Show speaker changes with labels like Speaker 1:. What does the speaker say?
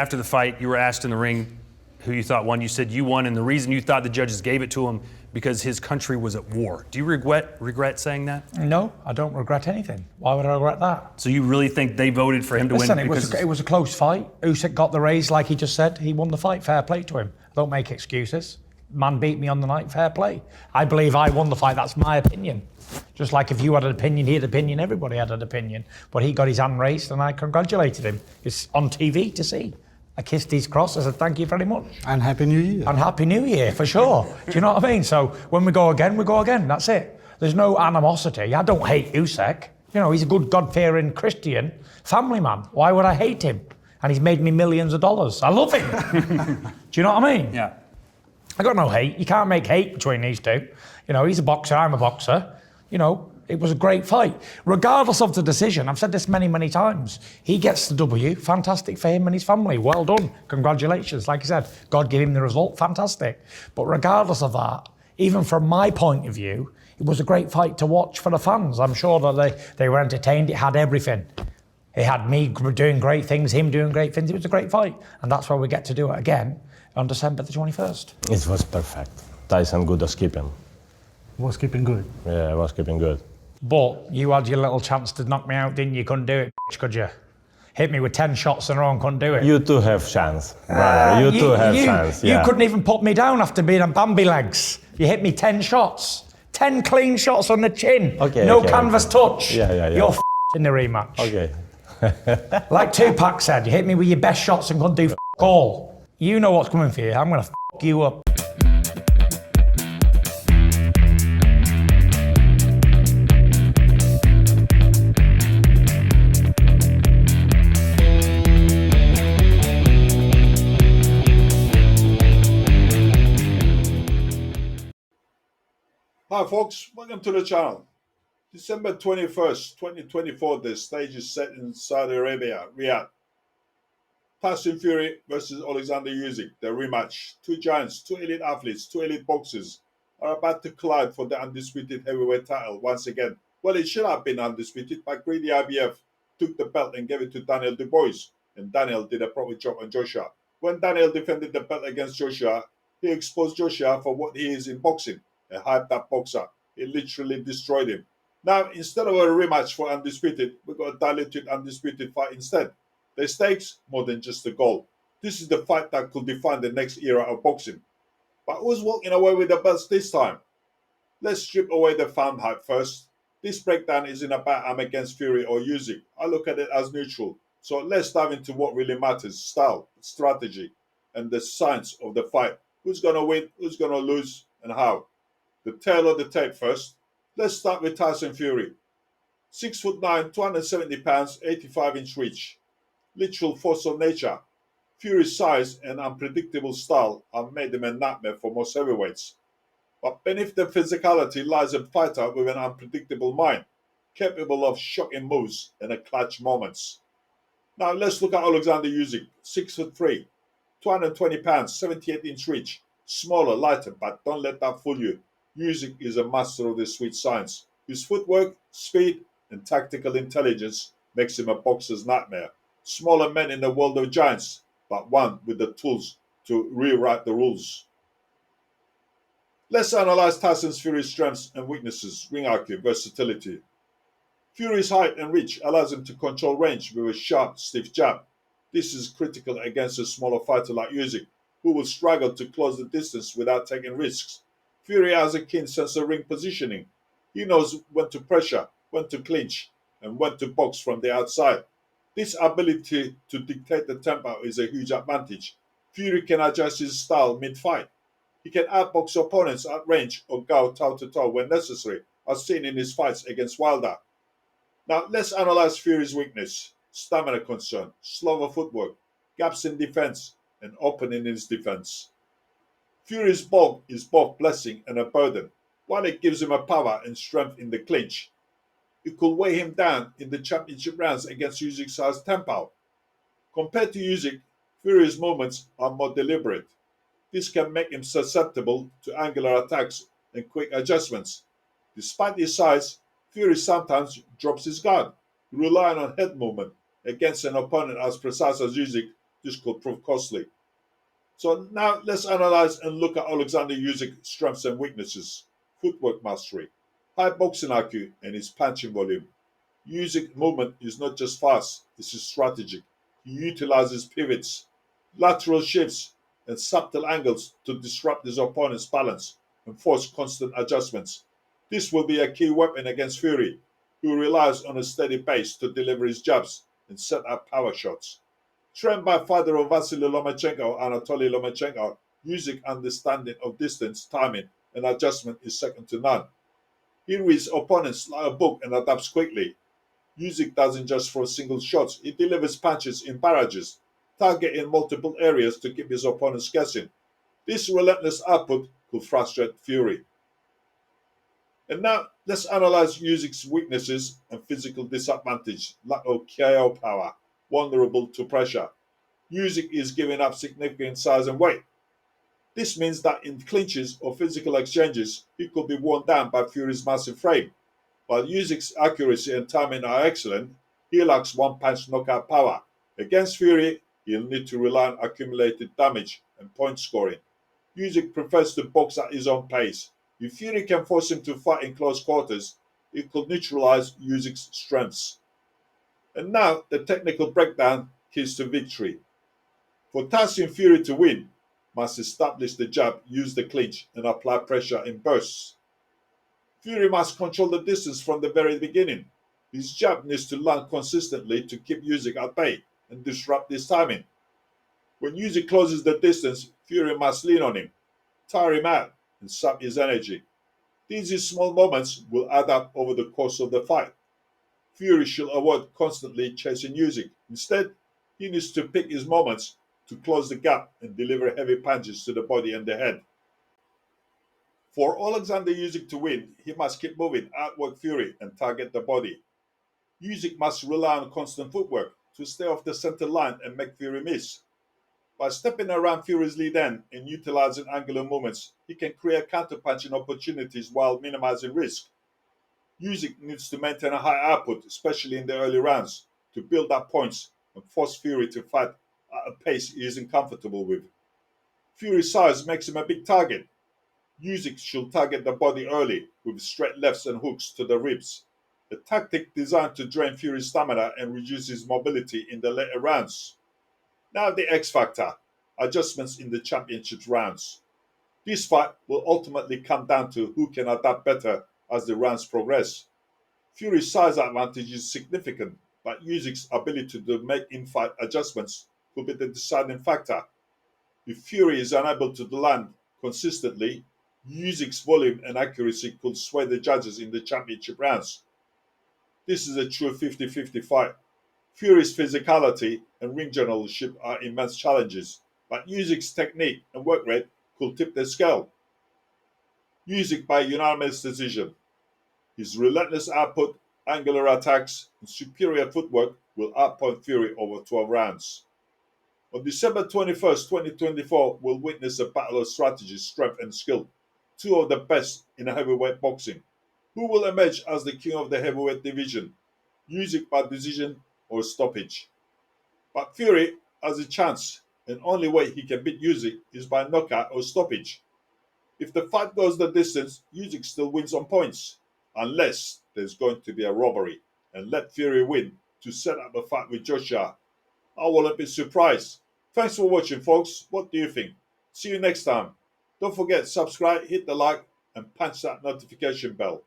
Speaker 1: After the fight, you were asked in the ring who you thought won. You said you won, and the reason you thought the judges gave it to him because his country was at war. Do you regret saying that?
Speaker 2: No, I don't regret anything. Why would I regret that?
Speaker 1: So you really think they voted for him to
Speaker 2: Listen,
Speaker 1: win?
Speaker 2: It was a close fight. Usyk got the raise, like he just said. He won the fight. Fair play to him. Don't make excuses. Man beat me on the night. Fair play. I believe I won the fight. That's my opinion. Just like if you had an opinion, he had an opinion. Everybody had an opinion. But he got his hand raised, and I congratulated him. It's on TV to see. I kissed his cross. I said, thank you very much.
Speaker 3: And Happy New Year.
Speaker 2: And Happy New Year, for sure. Do you know what I mean? So when we go again, we go again. That's it. There's no animosity. I don't hate Usyk. You know, he's a good God-fearing Christian family man. Why would I hate him? And he's made me millions of dollars. I love him. Do you know what I mean?
Speaker 1: Yeah.
Speaker 2: I got no hate. You can't make hate between these two. You know, he's a boxer, I'm a boxer. You know, it was a great fight. Regardless of the decision, I've said this many, many times, he gets the W. Fantastic for him and his family. Well done. Congratulations. Like I said, God gave him the result. Fantastic. But regardless of that, even from my point of view, it was a great fight to watch for the fans. I'm sure that they were entertained. It had everything. It had me doing great things, him doing great things. It was a great fight. And that's why we get to do it again on December the 21st.
Speaker 4: It was perfect. Tyson good at keeping.
Speaker 3: Was keeping good.
Speaker 4: Yeah, I was keeping good.
Speaker 2: But you had your little chance to knock me out, didn't you? Couldn't do it, could you? Hit me with 10 shots in a row and couldn't do it.
Speaker 4: You too have chance, brother. You too have chance. Yeah.
Speaker 2: You couldn't even put me down after being on Bambi legs. You hit me 10 shots. 10 clean shots on the chin.
Speaker 4: Okay,
Speaker 2: no
Speaker 4: okay,
Speaker 2: canvas touch.
Speaker 4: Yeah.
Speaker 2: You're in the rematch.
Speaker 4: Okay.
Speaker 2: Like Tupac said, you hit me with your best shots and couldn't do all. You know what's coming for you. I'm going to you up.
Speaker 5: Hi folks, welcome to the channel. December 21st, 2024, the stage is set in Saudi Arabia, Riyadh. Tyson Fury versus Oleksandr Usyk, the rematch. Two giants, two elite athletes, two elite boxers are about to collide for the undisputed heavyweight title once again. Well, it should have been undisputed, but greedy IBF took the belt and gave it to Daniel Dubois, and Daniel did a proper job on Joshua. When Daniel defended the belt against Joshua, he exposed Joshua for what he is in boxing. A hyped-up boxer. It literally destroyed him. Now, instead of a rematch for undisputed, we got a diluted undisputed fight instead. The stakes, more than just the goal. This is the fight that could define the next era of boxing. But who's walking away with the belts this time? Let's strip away the fan hype first. This breakdown isn't about I'm against Fury or Usyk. I look at it as neutral. So let's dive into what really matters: style, strategy, and the science of the fight. Who's going to win, who's going to lose, and how. The tail of the tape first. Let's start with Tyson Fury. 6'9", 270 pounds, 85-inch reach. Literal force of nature. Fury's size and unpredictable style have made him a nightmare for most heavyweights. But beneath the physicality lies a fighter with an unpredictable mind, capable of shocking moves and clutch moments. Now let's look at Oleksandr Usyk. 6'3", 220 pounds, 78-inch reach. Smaller, lighter, but don't let that fool you. Usyk is a master of the sweet science. His footwork, speed, and tactical intelligence makes him a boxer's nightmare. Smaller men in the world of giants, but one with the tools to rewrite the rules. Let's analyze Tyson Fury's strengths and weaknesses: ring IQ, versatility. Fury's height and reach allows him to control range with a sharp, stiff jab. This is critical against a smaller fighter like Usyk, who will struggle to close the distance without taking risks. Fury has a keen sense of ring positioning. He knows when to pressure, when to clinch, and when to box from the outside. This ability to dictate the tempo is a huge advantage. Fury can adjust his style mid-fight. He can outbox opponents at range or go toe-to-toe when necessary, as seen in his fights against Wilder. Now let's analyze Fury's weakness: stamina concern, slower footwork, gaps in defense, and opening in his defense. Fury's bulk is both blessing and a burden. While it gives him a power and strength in the clinch, it could weigh him down in the championship rounds against Usyk's size tempo. Compared to Usyk, Fury's movements are more deliberate. This can make him susceptible to angular attacks and quick adjustments. Despite his size, Fury sometimes drops his guard, relying on head movement against an opponent as precise as Usyk This could prove costly. So now let's analyze and look at Oleksandr Usyk's strengths and weaknesses. Footwork mastery, high boxing IQ, and his punching volume. Usyk movement is not just fast, it's strategic. He utilizes pivots, lateral shifts, and subtle angles to disrupt his opponent's balance and force constant adjustments. This will be a key weapon against Fury, who relies on a steady pace to deliver his jabs and set up power shots. Trained by father of Vasily Lomachenko, Anatoly Lomachenko, Usyk's understanding of distance, timing, and adjustment is second to none. He reads opponents like a book and adapts quickly. Usyk doesn't just throw single shots, he delivers punches in barrages, targeting multiple areas to keep his opponents guessing. This relentless output could frustrate Fury. And now let's analyze Usyk's weaknesses and physical disadvantage, lack of KO power, vulnerable to pressure. Usyk is giving up significant size and weight. This means that in clinches or physical exchanges, he could be worn down by Fury's massive frame. While Usyk's accuracy and timing are excellent, he lacks one-punch knockout power. Against Fury, he'll need to rely on accumulated damage and point scoring. Usyk prefers to box at his own pace. If Fury can force him to fight in close quarters, it could neutralize Usyk's strengths. And now the technical breakdown keys to victory. For Tyson Fury to win, must establish the jab, use the clinch, and apply pressure in bursts. Fury must control the distance from the very beginning. His jab needs to land consistently to keep Usyk at bay and disrupt his timing. When Usyk closes the distance, Fury must lean on him, tire him out, and sap his energy. These small moments will add up over the course of the fight. Fury should avoid constantly chasing Usyk. Instead, he needs to pick his moments to close the gap and deliver heavy punches to the body and the head. For Oleksandr Usyk to win, he must keep moving, outwork Fury, and target the body. Usyk must rely on constant footwork to stay off the center line and make Fury miss. By stepping around Fury's lead end and utilizing angular movements, he can create counterpunching opportunities while minimizing risk. Usyk needs to maintain a high output, especially in the early rounds, to build up points and force Fury to fight at a pace he isn't comfortable with. Fury's size makes him a big target. Usyk should target the body early with straight lefts and hooks to the ribs, a tactic designed to drain Fury's stamina and reduce his mobility in the later rounds. Now the X factor, adjustments in the championship rounds. This fight will ultimately come down to who can adapt better as the rounds progress. Fury's size advantage is significant, but Usyk's ability to make in-fight adjustments could be the deciding factor. If Fury is unable to land consistently, Usyk's volume and accuracy could sway the judges in the championship rounds. This is a true 50-50 fight. Fury's physicality and ring generalship are immense challenges, but Usyk's technique and work rate could tip the scale. Usyk by unanimous decision. His relentless output, angular attacks, and superior footwork will outpoint Fury over 12 rounds. On December 21st, 2024, we'll witness a battle of strategy, strength, and skill, two of the best in heavyweight boxing. Who will emerge as the king of the heavyweight division? Usyk by decision or stoppage? But Fury has a chance, and only way he can beat Usyk is by knockout or stoppage. If the fight goes the distance, Usyk still wins on points, unless there's going to be a robbery and let Fury win to set up a fight with Joshua. I wouldn't be surprised. Thanks for watching, folks. What do you think? See you next time. Don't forget, subscribe, hit the like, and punch that notification bell.